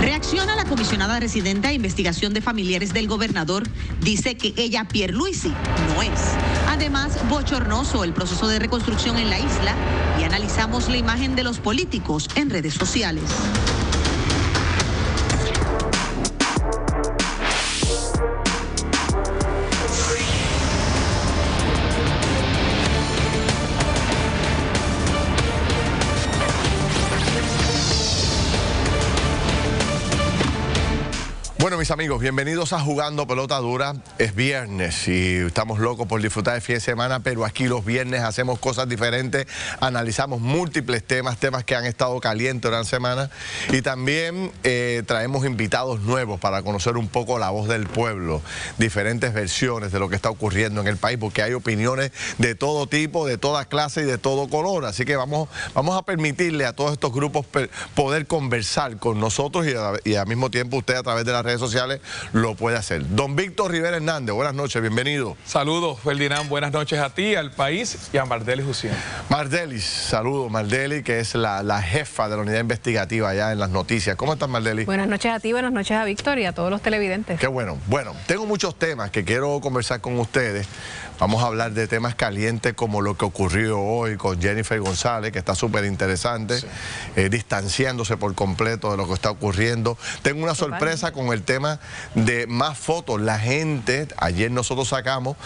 Reacciona la comisionada residente a investigación de familiares del gobernador. Dice que ella, Pierluisi, no es. Además, bochornoso el proceso de reconstrucción en la isla y analizamos la imagen de los políticos en redes sociales. Bueno, mis amigos, bienvenidos a Jugando Pelota Dura. Es viernes y estamos locos por disfrutar el fin de semana, pero aquí los viernes hacemos cosas diferentes, analizamos múltiples temas que han estado calientes durante la semana y también traemos invitados nuevos para conocer un poco la voz del pueblo, diferentes versiones de lo que está ocurriendo en el país, porque hay opiniones de todo tipo, de toda clase y de todo color. Así que vamos a permitirle a todos estos grupos poder conversar con nosotros y al mismo tiempo usted a través de las redes sociales lo puede hacer. Don Víctor Rivera Hernández, buenas noches, bienvenido. Saludos, Ferdinand, buenas noches a ti, al país y a Mardelis Jusien. Mardelis, saludos, Mardelis, que es la jefa de la unidad investigativa allá en las noticias. ¿Cómo estás, Mardelis? Buenas noches a ti, buenas noches a Víctor y a todos los televidentes. Qué bueno. Bueno, tengo muchos temas que quiero conversar con ustedes. Vamos a hablar de temas calientes como lo que ocurrió hoy con Jennifer González, que está súper interesante, sí. Distanciándose por completo de lo que está ocurriendo. Tengo una sorpresa con el tema de más fotos. La gente, ayer nosotros sacamos,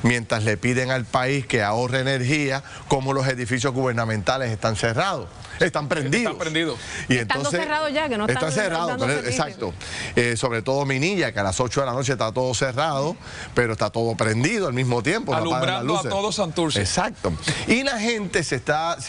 mientras le piden al país que ahorre energía, como los edificios gubernamentales están cerrados. Están prendidos. Están prendidos. Y estando entonces, cerrados ya, que no están cerrados, exacto. Sobre todo Minilla, que a las 8 de la noche está todo cerrado, pero está todo prendido al mismo tiempo. Alumbrando a todo Santurce. Exacto. Y la gente se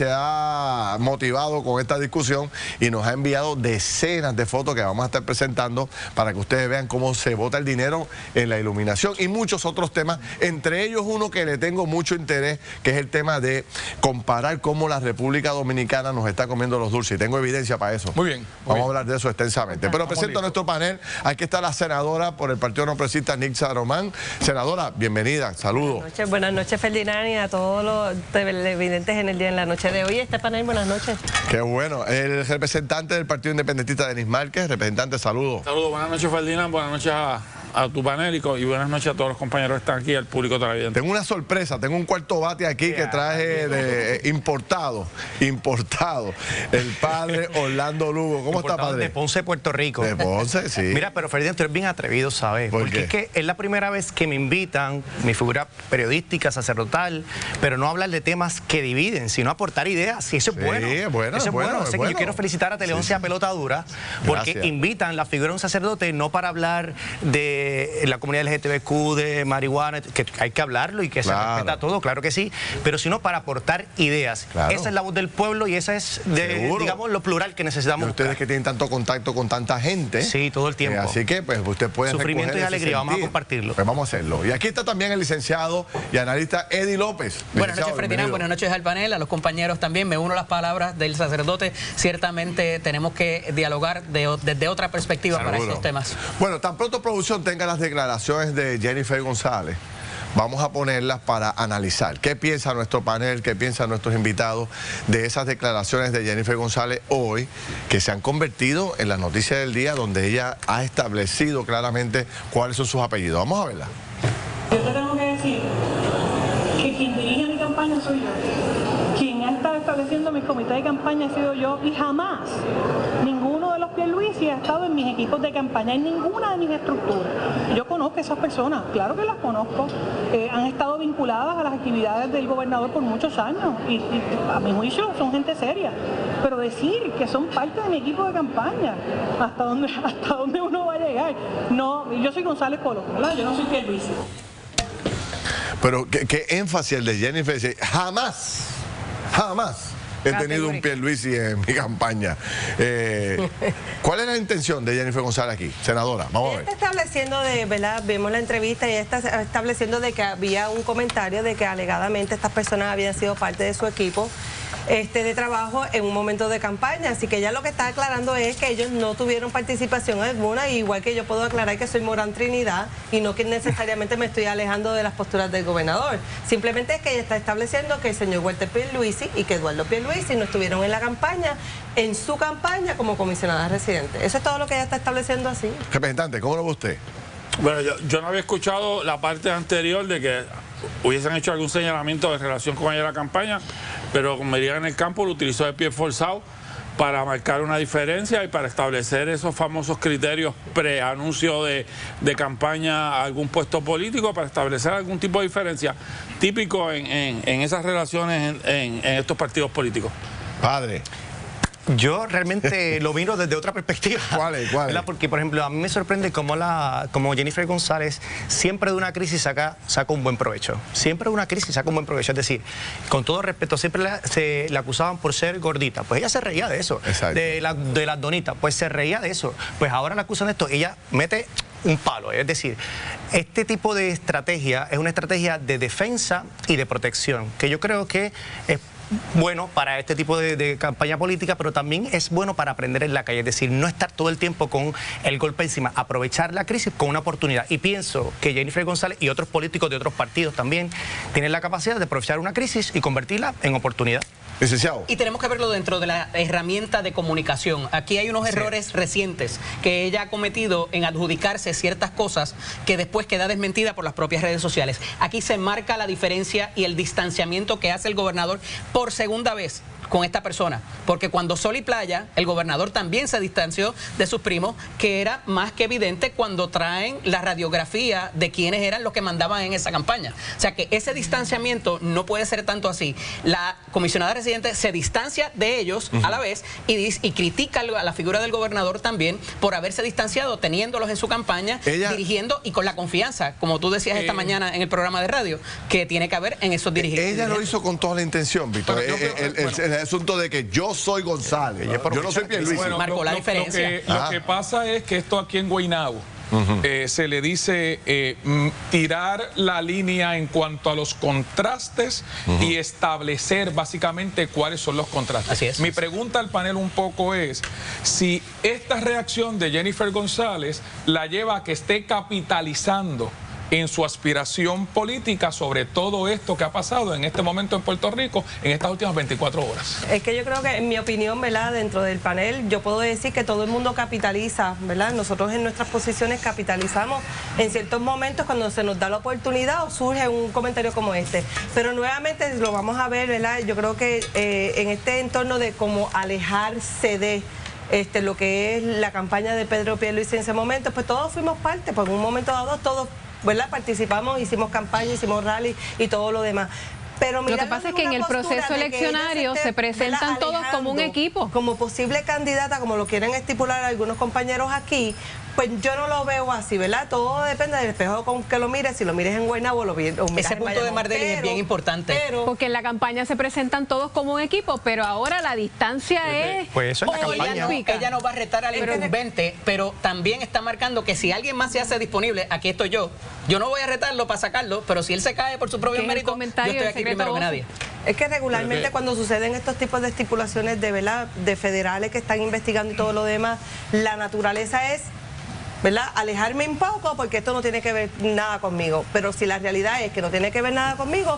ha motivado con esta discusión y nos ha enviado decenas de fotos que vamos a estar presentando para que ustedes vean cómo se bota el dinero en la iluminación y muchos otros temas, entre ellos uno que le tengo mucho interés, que es el tema de comparar cómo la República Dominicana nos está comiendo los dulces. Y tengo evidencia para eso. Muy bien. Vamos a hablar de eso extensamente. Pero presento a nuestro panel. Aquí está la senadora por el Partido No Progresista, Nixa Román. Senadora, bienvenida. Saludos. Buenas noches, Ferdinand, y a todos los televidentes en la noche de hoy. Este panel, buenas noches. Qué bueno. El representante del Partido Independentista, Denis Márquez. Representante, saludos. Saludos, buenas noches, Ferdinand. Buenas noches a tu panel y buenas noches a todos los compañeros que están aquí, al público televidente. Tengo una sorpresa, tengo un cuarto bate aquí que traje importado, el padre Orlando Lugo. ¿Cómo está, padre? De Ponce, Puerto Rico. De Ponce, sí. Mira, pero Ferdinand, tú eres bien atrevido, ¿sabes? Porque es que es la primera vez que me invitan, mi figura periodística, sacerdotal, pero no hablar de temas que dividen, sino aportar ideas, y eso es bueno. Sí, es bueno, eso es bueno. Es bueno. Yo quiero felicitar a Tele 11 a Pelota Dura, porque invitan la figura de un sacerdote no para hablar de la comunidad LGTBQ, de marihuana, que hay que hablarlo y que se respeta todo, claro que sí, pero sino para aportar ideas. Esa es la voz del pueblo y esa es, digamos, lo plural que necesitamos. Y ustedes que tienen tanto contacto con tanta gente. Sí, todo el tiempo. Así que, pues, usted puede sufrimiento y alegría, vamos a compartirlo. Pues vamos a hacerlo. Y aquí está también el licenciado y analista Eddie López. Buenas noches, Ferdinand, buenas noches al panel, a los compañeros también. Me uno a las palabras del sacerdote. Ciertamente tenemos que dialogar desde otra perspectiva para estos temas. Bueno, tan pronto producción tenga las declaraciones de Jennifer González, vamos a ponerlas para analizar. ¿Qué piensa nuestro panel, qué piensan nuestros invitados de esas declaraciones de Jennifer González hoy, que se han convertido en las noticias del día, donde ella ha establecido claramente cuáles son sus apellidos? Vamos a verla. Yo te tengo que decir que quien dirige mi campaña soy yo. Quien ha estado estableciendo mis comités de campaña he sido yo, y jamás ninguno de los Pierluisi ha estado en mis equipos de campaña, en ninguna de mis estructuras. Yo conozco a esas personas, claro que las conozco, han estado vinculadas a las actividades del gobernador por muchos años y a mi juicio son gente seria, pero decir que son parte de mi equipo de campaña, ¿hasta dónde uno va a llegar? No, yo soy González Colón, ¿verdad? Yo no soy Pierluisi. Pero qué énfasis el de Jennifer, dice, jamás he tenido un Pierluisi en mi campaña. ¿Cuál es la intención de Jennifer González aquí, senadora? Vamos a ver. Está estableciendo ¿verdad? Vemos la entrevista y está estableciendo de que había un comentario de que alegadamente estas personas habían sido parte de su equipo de trabajo en un momento de campaña, así que ella lo que está aclarando es que ellos no tuvieron participación alguna, igual que yo puedo aclarar que soy Morán Trinidad y no que necesariamente me estoy alejando de las posturas del gobernador, simplemente es que ella está estableciendo que el señor Walter Pierluisi y que Eduardo Pierluisi Pierluisi no estuvieron en la campaña, en su campaña como comisionada residente. Eso es todo lo que ella está estableciendo así. Representante, ¿cómo lo ve usted? Bueno, yo no había escuchado la parte anterior de que hubiesen hecho algún señalamiento en relación con ella en la campaña, pero como dirían en el campo, lo utilizó de pie forzado para marcar una diferencia y para establecer esos famosos criterios pre-anuncio de campaña a algún puesto político, para establecer algún tipo de diferencia típico en esas relaciones en estos partidos políticos. Padre. Yo realmente lo miro desde otra perspectiva. ¿Cuál es? Porque, por ejemplo, a mí me sorprende cómo Jennifer González siempre de una crisis saca un buen provecho. Siempre de una crisis saca un buen provecho. Es decir, con todo respeto, siempre se la acusaban por ser gordita. Pues ella se reía de eso. Exacto. De las donitas. Pues se reía de eso. Pues ahora la acusan de esto. Ella mete un palo. Es decir, este tipo de estrategia es una estrategia de defensa y de protección, que yo creo que es bueno para este tipo de campaña política, pero también es bueno para aprender en la calle, es decir, no estar todo el tiempo con el golpe encima, aprovechar la crisis con una oportunidad. Y pienso que Jennifer González y otros políticos de otros partidos también tienen la capacidad de aprovechar una crisis y convertirla en oportunidad. Licenciado. Y tenemos que verlo dentro de la herramienta de comunicación. Aquí hay unos errores recientes que ella ha cometido en adjudicarse ciertas cosas que después queda desmentida por las propias redes sociales. Aquí se marca la diferencia y el distanciamiento que hace el gobernador por segunda vez con esta persona, porque cuando Sol y Playa, el gobernador también se distanció de sus primos, que era más que evidente cuando traen la radiografía de quiénes eran los que mandaban en esa campaña. O sea que ese distanciamiento no puede ser tanto así. La comisionada residente se distancia de ellos a la vez y critica a la figura del gobernador también por haberse distanciado, teniéndolos en su campaña, dirigiendo y con la confianza, como tú decías esta mañana en el programa de radio, que tiene que haber en esos dirigentes. Ella lo hizo con toda la intención, Víctor. El asunto de que yo soy González, yo no soy Pierluisi. Bueno, marcó la diferencia. Lo que pasa es que esto aquí en Guaynabo se le dice tirar la línea en cuanto a los contrastes y establecer básicamente cuáles son los contrastes. Así es. Mi pregunta al panel un poco es si esta reacción de Jennifer González la lleva a que esté capitalizando en su aspiración política sobre todo esto que ha pasado en este momento en Puerto Rico en estas últimas 24 horas. Es que yo creo que, en mi opinión, ¿verdad?, dentro del panel, yo puedo decir que todo el mundo capitaliza, ¿verdad? Nosotros en nuestras posiciones capitalizamos en ciertos momentos cuando se nos da la oportunidad o surge un comentario como este. Pero nuevamente lo vamos a ver, ¿verdad? Yo creo que en este entorno de cómo alejarse de lo que es la campaña de Pedro Pierluisi en ese momento, pues todos fuimos parte, pues en un momento dado todos, ¿verdad?, participamos, hicimos campaña, hicimos rally y todo lo demás. Pero lo que pasa es que en el proceso eleccionario se presentan todos como un equipo. Como posible candidata, como lo quieren estipular algunos compañeros aquí, pues yo no lo veo así, ¿verdad? Todo depende del espejo con que lo mires, si lo mires en Guaynabo o miras ese en punto Bayamón, de Mardelín es bien importante. Porque en la campaña se presentan todos como un equipo, pero ahora la distancia es... Pues eso es la campaña. Ella no va a retar al incumbente, pero también está marcando que si alguien más se hace disponible, aquí estoy yo no voy a retarlo para sacarlo, pero si él se cae por su propio mérito, yo estoy aquí primero que nadie. Es que regularmente cuando suceden estos tipos de estipulaciones de, ¿verdad?, de federales que están investigando y todo lo demás, la naturaleza es, ¿verdad?, alejarme un poco porque esto no tiene que ver nada conmigo. Pero si la realidad es que no tiene que ver nada conmigo,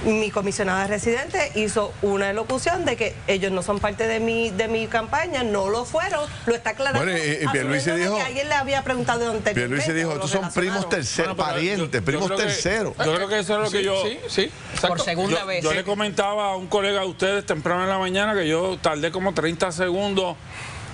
mi comisionada residente hizo una elocución de que ellos no son parte de mi campaña, no lo fueron, lo está aclarando. Bueno, y Pierluisi dijo que alguien le había preguntado anteriormente. Pierluisi dijo, estos son primos terceros, parientes, primos terceros. Yo creo que eso es lo que yo... Sí, por segunda vez. Yo le comentaba a un colega de ustedes temprano en la mañana que yo tardé como 30 segundos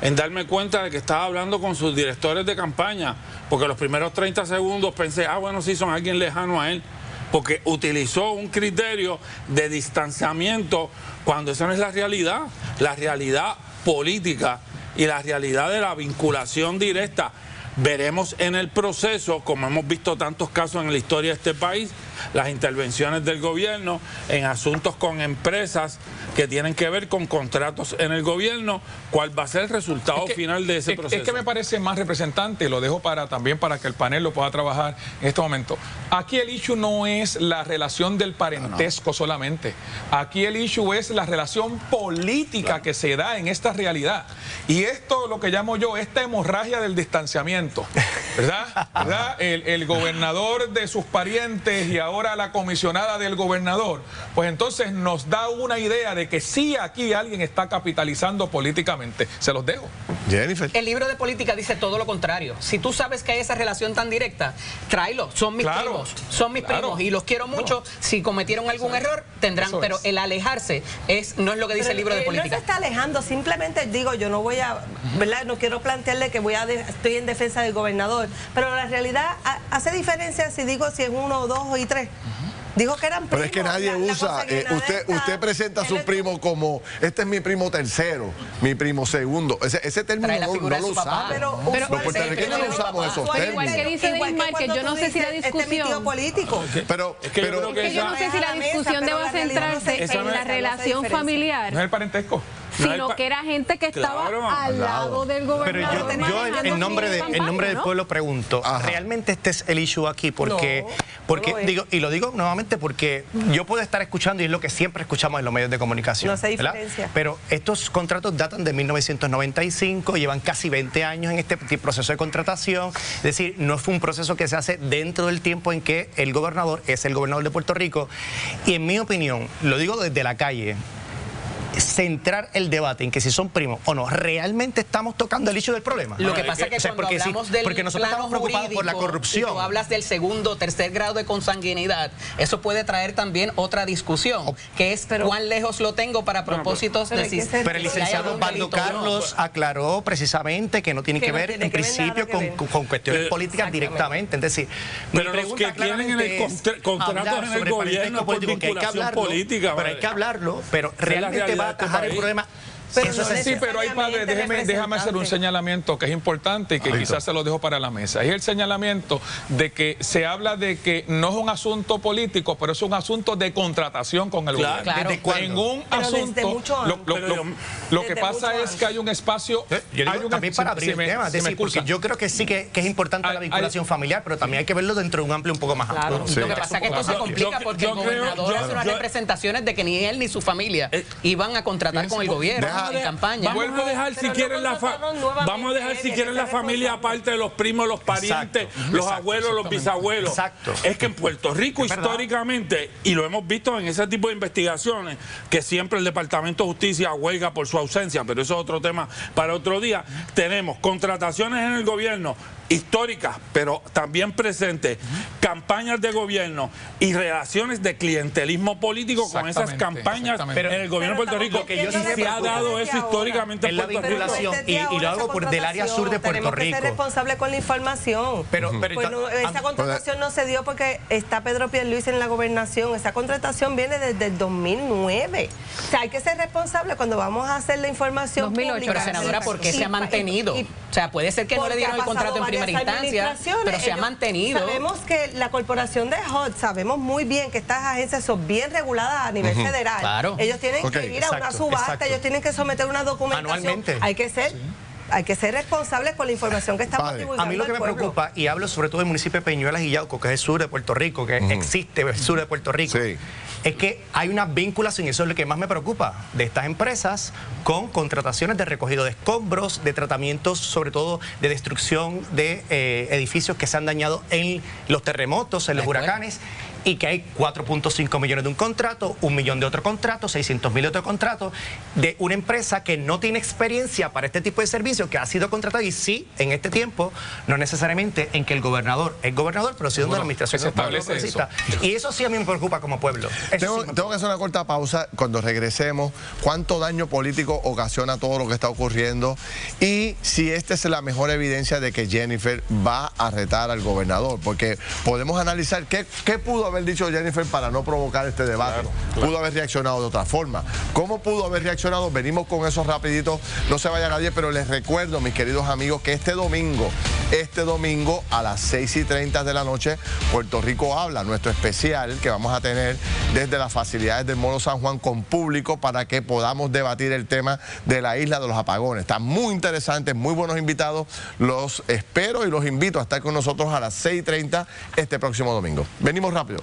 en darme cuenta de que estaba hablando con sus directores de campaña, porque los primeros 30 segundos pensé, bueno, sí, son alguien lejano a él, porque utilizó un criterio de distanciamiento cuando esa no es la realidad política y la realidad de la vinculación directa. Veremos en el proceso, como hemos visto tantos casos en la historia de este país, las intervenciones del gobierno en asuntos con empresas que tienen que ver con contratos en el gobierno, cuál va a ser el resultado final de ese proceso. Es que me parece más representante, lo dejo también para que el panel lo pueda trabajar en este momento. Aquí el issue no es la relación del parentesco solamente. Aquí el issue es la relación política que se da en esta realidad. Y esto, lo que llamo yo, esta hemorragia del distanciamiento. ¿verdad? El gobernador de sus parientes y ahora la comisionada del gobernador, pues entonces nos da una idea de que sí aquí alguien está capitalizando políticamente. Se los dejo. Jennifer. El libro de política dice todo lo contrario. Si tú sabes que hay esa relación tan directa, tráelo. Son mis primos, primos y los quiero mucho. Si cometieron algún error, tendrán, pero el alejarse no es lo que dice el libro de política. No se está alejando, simplemente digo, yo no voy a, ¿verdad? No quiero plantearle que estoy en defensa del gobernador, pero la realidad hace diferencia si digo si es 1, 2 y 3. Dijo que eran primos. Pero es que nadie usa, usted presenta a su primo como, este es mi primo tercero, mi primo segundo. Ese término no lo usamos. Pero los puertorriqueños no usamos esos términos. Igual que dice Deismar, que yo no sé si la discusión... Este es mi tío político. Pero yo no sé si la discusión debe centrarse en la relación familiar. No es el parentesco. Sino que era gente que estaba al lado del gobernador. Pero yo en nombre del pueblo pregunto, ¿realmente este es el issue aquí? Porque digo, y lo digo nuevamente porque yo puedo estar escuchando, y es lo que siempre escuchamos en los medios de comunicación. No se diferencia. Pero estos contratos datan de 1995, llevan casi 20 años en este proceso de contratación. Es decir, no fue un proceso que se hace dentro del tiempo en que el gobernador es el gobernador de Puerto Rico. Y en mi opinión, lo digo desde la calle, centrar el debate en que si son primos o no, realmente estamos tocando el issue del problema. Lo que pasa es que cuando hablamos del porque nosotros estamos preocupados por la corrupción. Y tú hablas del segundo, tercer grado de consanguinidad, eso puede traer también otra discusión, que es cuán lejos lo tengo para propósitos de Pero el licenciado Osvaldo Carlos aclaró precisamente que no tiene que ver en principio con cuestiones políticas directamente. Es decir, pero los que tienen en el contratos en el gobierno por vinculación política. Pero hay que hablarlo, pero realmente va a atajar el problema. Pero hay padre, déjame hacer un señalamiento que es importante y que quizás se lo dejo para la mesa. Es el señalamiento de que se habla de que no es un asunto político, pero es un asunto de contratación con el gobierno. Claro. En un asunto, lo que pasa es que hay un espacio... Yo digo también para abrir el tema, porque yo creo que sí que es importante la vinculación familiar, pero también hay que verlo dentro de un amplio un poco más amplio. Lo que pasa es que esto se complica porque el gobernador hace unas representaciones de que ni él ni su familia iban a contratar con el gobierno. En campaña. Vamos a dejar si quieren la familia aparte de los primos, los parientes, los abuelos, los bisabuelos. Exacto. Es que en Puerto Rico históricamente, y lo hemos visto en ese tipo de investigaciones, que siempre el Departamento de Justicia huelga por su ausencia, pero eso es otro tema para otro día, tenemos contrataciones en el gobierno históricas, pero también presentes, campañas de gobierno y relaciones de clientelismo político con esas campañas en el gobierno de Puerto Rico, que se ha dado eso históricamente en la vinculación, y lo hago por del área sur de Puerto Rico. Tenemos que ser responsables con la información. Pero esa contratación no se dio porque está Pedro Pierluisi en la gobernación. Esa contratación viene desde el 2009. O sea, hay que ser responsable cuando vamos a hacer la información 2008, pública. pero senadora, ¿por qué se ha mantenido? O sea, puede ser que no le dieron el contrato en primera instancia, pero se ha mantenido. Sabemos que la corporación de HUD, sabemos muy bien que estas agencias son bien reguladas a nivel federal. Claro. Ellos tienen que ir a una subasta, ellos tienen que someter una documentación. Anualmente. Hay que ser responsables con la información que estamos divulgando. A mí lo que me preocupa, y hablo sobre todo del municipio de Peñuelas y Yauco, que es el sur de Puerto Rico, que existe el sur de Puerto Rico, es que hay una vinculación, y eso es lo que más me preocupa, de estas empresas con contrataciones de recogido de escombros, de tratamientos, sobre todo de destrucción de edificios que se han dañado en los terremotos, en los huracanes, y que hay 4.5 millones de un contrato, 1 millón de otro contrato, 600.000 de otro contrato, de una empresa que no tiene experiencia para este tipo de servicio, que ha sido contratada, y sí, en este tiempo, no necesariamente en que el gobernador es gobernador, pero sí de la administración se establece eso. Y eso sí a mí me preocupa como pueblo. Tengo que hacer una corta pausa. Cuando regresemos, ¿cuánto daño político ocasiona todo lo que está ocurriendo? Y si esta es la mejor evidencia de que Jennifer va a retar al gobernador, porque podemos analizar qué pudo haber dicho Jennifer para no provocar este debate. Pudo haber reaccionado de otra forma. ¿Cómo pudo haber reaccionado? Venimos con eso rapidito. No se vaya nadie, pero les recuerdo, mis queridos amigos, que este domingo a las 6:30 de la noche, Puerto Rico Habla, nuestro especial que vamos a tener desde las facilidades del Molo San Juan con público para que podamos debatir el tema de la isla de los apagones. Está muy interesante, muy buenos invitados. Los espero y los invito a estar con nosotros a las 6:30 este próximo domingo. Venimos rápido.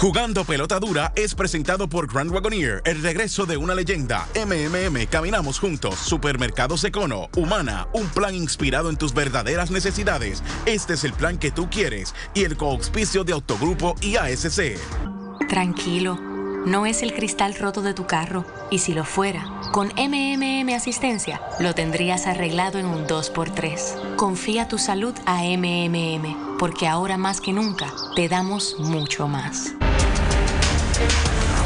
Jugando Pelota Dura es presentado por Grand Wagoneer, el regreso de una leyenda. MMM, caminamos juntos. Supermercados Econo, Humana, un plan inspirado en tus verdaderas necesidades. Este es el plan que tú quieres. Y el coauspicio de Autogrupo y ASC. Tranquilo, no es el cristal roto de tu carro. Y si lo fuera, con MMM Asistencia, lo tendrías arreglado en un 2x3. Confía tu salud a MMM, porque ahora más que nunca, te damos mucho más.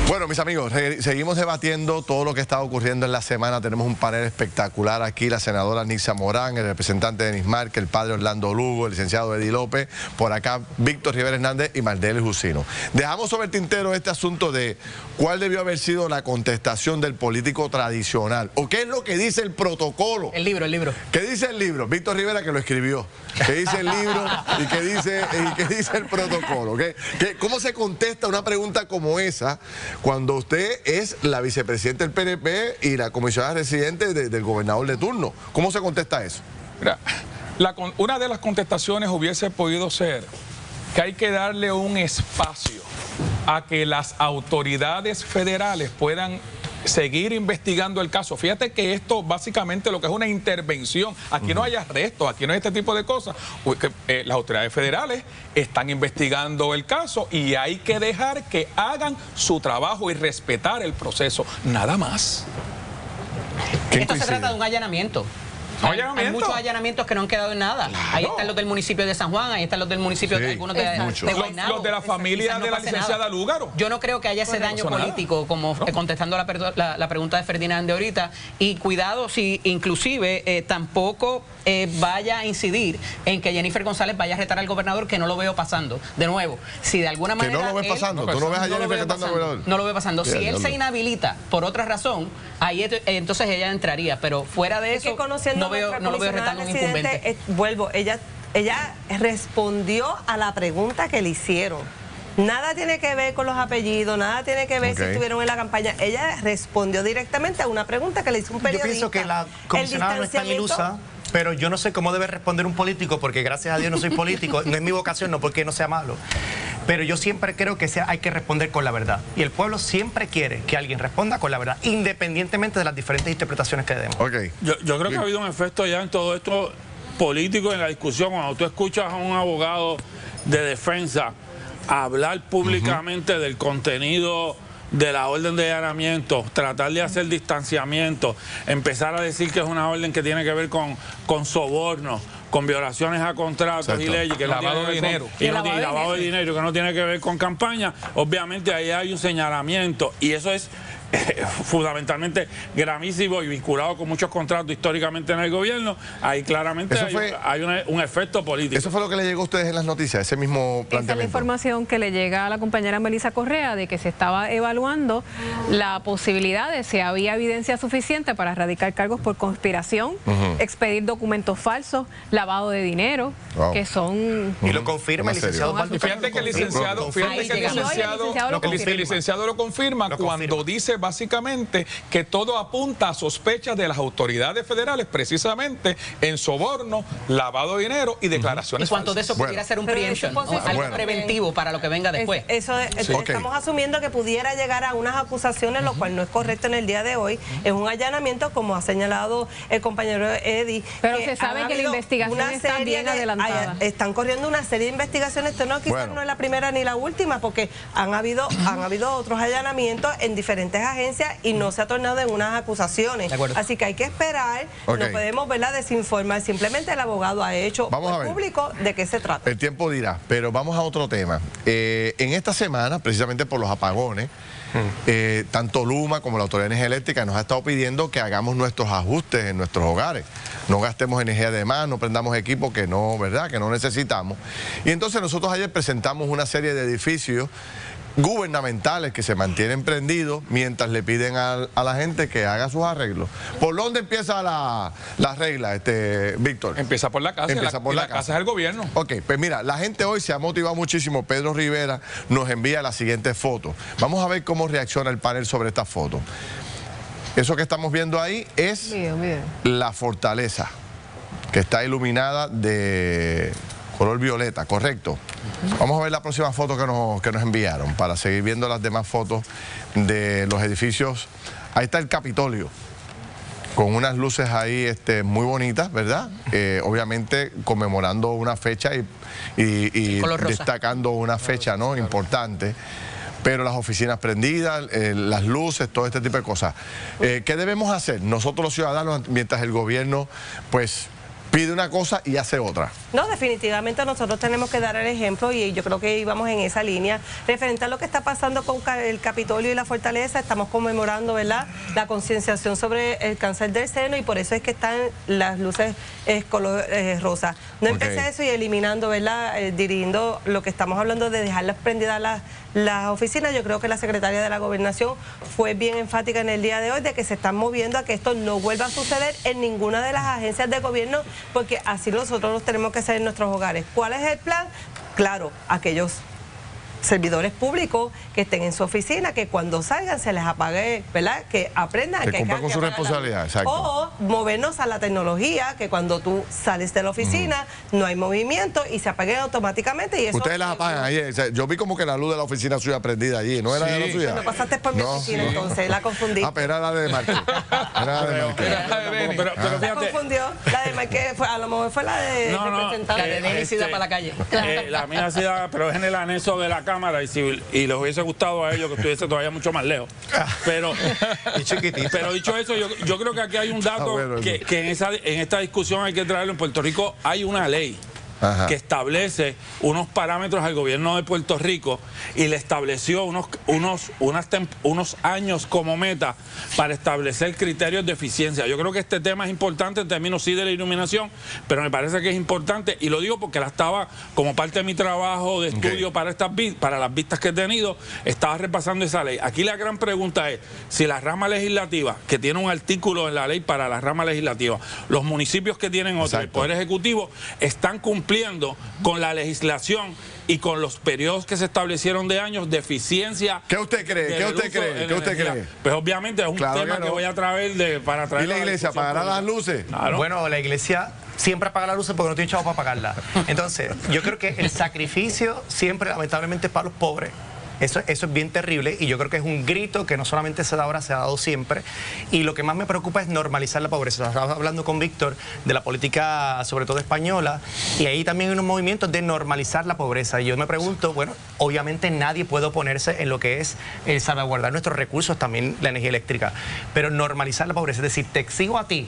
Bueno, mis amigos, seguimos debatiendo todo lo que está ocurriendo en la semana. Tenemos un panel espectacular aquí, la senadora Nixa Morán, el representante de Nismark, el padre Orlando Lugo, el licenciado Eddie López, por acá Víctor Rivera Hernández y Mardelis Jusino. Dejamos sobre el tintero este asunto de cuál debió haber sido la contestación del político tradicional, o qué es lo que dice el protocolo. El libro. ¿Qué dice el libro? Víctor Rivera, que lo escribió. ¿Qué dice el libro y qué dice el protocolo? ¿Cómo se contesta una pregunta como esa cuando usted es la vicepresidenta del PNP y la comisionada residente del gobernador de turno? ¿Cómo se contesta eso? Mira, una de las contestaciones hubiese podido ser que hay que darle un espacio a que las autoridades federales puedan seguir investigando el caso. Fíjate que esto básicamente lo que es una intervención. Aquí no hay arrestos, aquí no hay este tipo de cosas. Las autoridades federales están investigando el caso y hay que dejar que hagan su trabajo y respetar el proceso. Nada más. Esto se trata de un allanamiento. Hay muchos allanamientos que no han quedado en nada. Claro. Ahí están los del municipio de San Juan, ahí están los del municipio de algunos de Guaynabo. Los de la familia de la licenciada Lúgaro. Yo no creo que haya ese daño político, como contestando la pregunta de Ferdinand de ahorita. Y cuidado si inclusive tampoco vaya a incidir en que Jennifer González vaya a retar al gobernador, que no lo veo pasando. De nuevo, si de alguna manera... Que no lo ve pasando, tú no ves a Jennifer retando al gobernador. No lo ve pasando. Si él se inhabilita por otra razón, ahí entonces ella entraría, pero fuera de eso no lo veo retando un incumbente. Ella respondió a la pregunta que le hicieron. Nada tiene que ver con los apellidos, nada tiene que ver si estuvieron en la campaña. Ella respondió directamente a una pregunta que le hizo un periodista. Yo pienso que la comisionada no es tan ilusa, pero yo no sé cómo debe responder un político, porque gracias a Dios no soy político, no es mi vocación, no porque no sea malo. Pero yo siempre creo que hay que responder con la verdad. Y el pueblo siempre quiere que alguien responda con la verdad, independientemente de las diferentes interpretaciones que demos. Yo creo que ha habido un efecto ya en todo esto político, en la discusión. Cuando tú escuchas a un abogado de defensa hablar públicamente del contenido de la orden de allanamiento, tratar de hacer distanciamiento, empezar a decir que es una orden que tiene que ver con sobornos, con violaciones a contratos y leyes, que lavado de dinero y lavado de dinero, que no tiene que ver con campaña. Obviamente ahí hay un señalamiento y eso es fundamentalmente gravísimo y vinculado con muchos contratos históricamente en el gobierno. Ahí claramente hay un efecto político. ¿Eso fue lo que le llegó a ustedes en las noticias, ese mismo planteamiento? Esa es la información que le llega a la compañera Melissa Correa, de que se estaba evaluando la posibilidad de si había evidencia suficiente para erradicar cargos por conspiración, expedir documentos falsos, lavado de dinero, que son... Y lo confirma el licenciado. Fíjate que el licenciado lo confirma cuando dice básicamente que todo apunta a sospechas de las autoridades federales precisamente en soborno, lavado de dinero y declaraciones falsas. ¿Y cuánto de eso pudiera ser un preemption, algo preventivo para lo que venga después? Estamos asumiendo que pudiera llegar a unas acusaciones, lo cual no es correcto en el día de hoy. Es un allanamiento, como ha señalado el compañero Eddie. Pero se sabe que la investigación está bien adelantada. Están corriendo una serie de investigaciones. Esto quizás no es la primera ni la última, porque han habido otros allanamientos en diferentes agencias y no se ha tornado en unas acusaciones. Así que hay que esperar, no podemos desinformar, simplemente el abogado ha hecho público de qué se trata. El tiempo dirá, pero vamos a otro tema. En esta semana, precisamente por los apagones, tanto Luma como la Autoridad de Energía Eléctrica nos ha estado pidiendo que hagamos nuestros ajustes en nuestros hogares. No gastemos energía de más, no prendamos equipos que no necesitamos. Y entonces nosotros ayer presentamos una serie de edificios gubernamentales que se mantienen prendidos mientras le piden a la gente que haga sus arreglos. ¿Por dónde empieza la regla, Víctor? Empieza por la casa. La casa es el gobierno. Ok, pues mira, la gente hoy se ha motivado muchísimo. Pedro Rivera nos envía la siguiente foto. Vamos a ver cómo reacciona el panel sobre esta foto. Eso que estamos viendo ahí es la fortaleza, que está iluminada color violeta, correcto. Vamos a ver la próxima foto que nos enviaron para seguir viendo las demás fotos de los edificios. Ahí está el Capitolio, con unas luces ahí muy bonitas, ¿verdad? Obviamente conmemorando una fecha y destacando una fecha, ¿no?, importante. Pero las oficinas prendidas, las luces, todo este tipo de cosas. ¿Qué debemos hacer nosotros los ciudadanos mientras el gobierno, pues, pide una cosa y hace otra? No, definitivamente nosotros tenemos que dar el ejemplo y yo creo que íbamos en esa línea. Referente a lo que está pasando con el Capitolio y la Fortaleza, estamos conmemorando, ¿verdad?, la concienciación sobre el cáncer del seno y por eso es que están las luces color rosa. No empecé eso y eliminando, ¿verdad?, dirigiendo lo que estamos hablando de dejarlas prendidas las oficinas. Yo creo que la secretaria de la Gobernación fue bien enfática en el día de hoy de que se están moviendo a que esto no vuelva a suceder en ninguna de las agencias de gobierno, porque así nosotros nos tenemos que hacer en nuestros hogares. ¿Cuál es el plan? Claro, aquellos servidores públicos que estén en su oficina, que cuando salgan se les apague, ¿verdad?, que aprendan que cumplan con su responsabilidad, exacto. O movernos a la tecnología, que cuando tú sales de la oficina no hay movimiento y se apaguen automáticamente. Y eso, ustedes las apagan ahí. O sea, yo vi como que la luz de la oficina suya prendida allí, ¿no era de la suya? No pasaste por mi oficina, entonces la confundí. Ah, pero era la de Marqués. Pero fíjate. Confundió. La de Marqués, a lo mejor fue la de representante. La de Denisida para la calle. La mía sí da, pero es en el anexo de la Cámara y les hubiese gustado a ellos que estuviese todavía mucho más lejos. Pero dicho eso, yo creo que aquí hay un dato que en esta discusión hay que traerlo. En Puerto Rico hay una ley que establece unos parámetros al gobierno de Puerto Rico y le estableció unos años como meta para establecer criterios de eficiencia. Yo creo que este tema es importante en términos sí de la iluminación, pero me parece que es importante y lo digo porque la estaba, como parte de mi trabajo de estudio para las vistas que he tenido, estaba repasando esa ley. Aquí la gran pregunta es si la rama legislativa, que tiene un artículo en la ley para la rama legislativa, los municipios que tienen otro, el Poder Ejecutivo, están cumpliendo con la legislación y con los periodos que se establecieron de años de eficiencia. ¿Qué usted cree? ¿Qué usted cree? Pues obviamente es un tema que voy a traer para traer. ¿Y la iglesia apagará las luces? Claro. Bueno, la iglesia siempre apaga las luces porque no tiene chavo para apagarlas. Entonces, yo creo que el sacrificio siempre, lamentablemente, es para los pobres. Eso es bien terrible y yo creo que es un grito que no solamente se da ahora, se ha dado siempre. Y lo que más me preocupa es normalizar la pobreza. Estaba hablando con Víctor de la política, sobre todo española, y ahí también hay unos movimientos de normalizar la pobreza. Y yo me pregunto, bueno, obviamente nadie puede oponerse en lo que es el salvaguardar nuestros recursos, también la energía eléctrica, pero normalizar la pobreza, es decir, te exijo a ti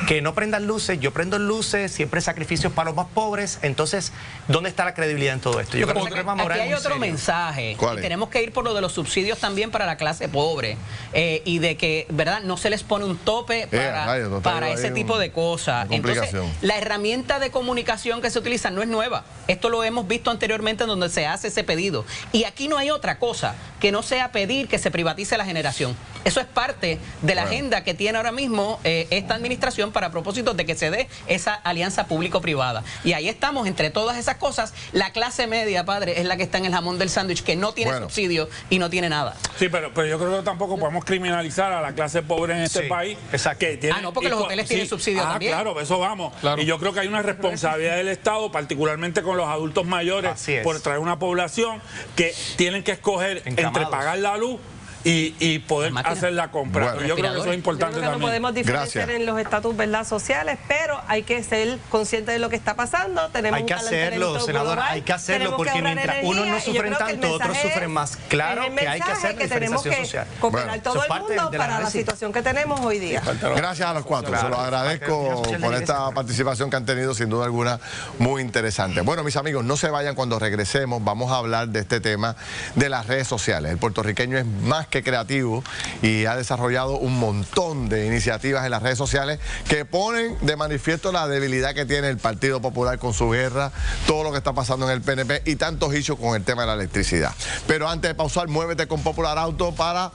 que no prendan luces, yo prendo luces, siempre sacrificios para los más pobres. Entonces, ¿dónde está la credibilidad en todo esto? Yo creo que aquí hay otro mensaje. Y tenemos que ir por lo de los subsidios también para la clase pobre y de que, ¿verdad?, no se les pone un tope para ese tipo de cosas. Entonces, la herramienta de comunicación que se utiliza no es nueva. Esto lo hemos visto anteriormente en donde se hace ese pedido. Y aquí no hay otra cosa que no sea pedir que se privatice la generación. Eso es parte de la agenda que tiene ahora mismo esta administración para propósitos de que se dé esa alianza público-privada. Y ahí estamos, entre todas esas cosas, la clase media, padre, es la que está en el jamón del sándwich, que no tiene subsidio y no tiene nada. Sí, pero yo creo que tampoco podemos criminalizar a la clase pobre en este país. Que tiene, no, porque los hoteles tienen subsidio también. Claro, eso vamos. Claro. Y yo creo que hay una responsabilidad del Estado, particularmente con los adultos mayores, por traer una población que tienen que escoger entre pagar la luz y poder hacer la compra. Yo creo que eso es importante también. No podemos diferenciar en los estatus, ¿verdad?, sociales, pero hay que ser conscientes de lo que está pasando. Tenemos hay que hacerlo, senadora, hay que hacerlo porque mientras unos no sufren tanto, otros sufren más. Claro que hay que hacer la diferenciación social. Cooperar todo el mundo para la situación que tenemos hoy día. Gracias a los cuatro, se los agradezco por esta participación que han tenido, sin duda alguna, muy interesante. Bueno, mis amigos, no se vayan. Cuando regresemos vamos a hablar de este tema de las redes sociales. El puertorriqueño es más que creativo y ha desarrollado un montón de iniciativas en las redes sociales que ponen de manifiesto la debilidad que tiene el Partido Popular con su guerra, todo lo que está pasando en el PNP y tantos issues con el tema de la electricidad. Pero antes de pausar, muévete con Popular Auto para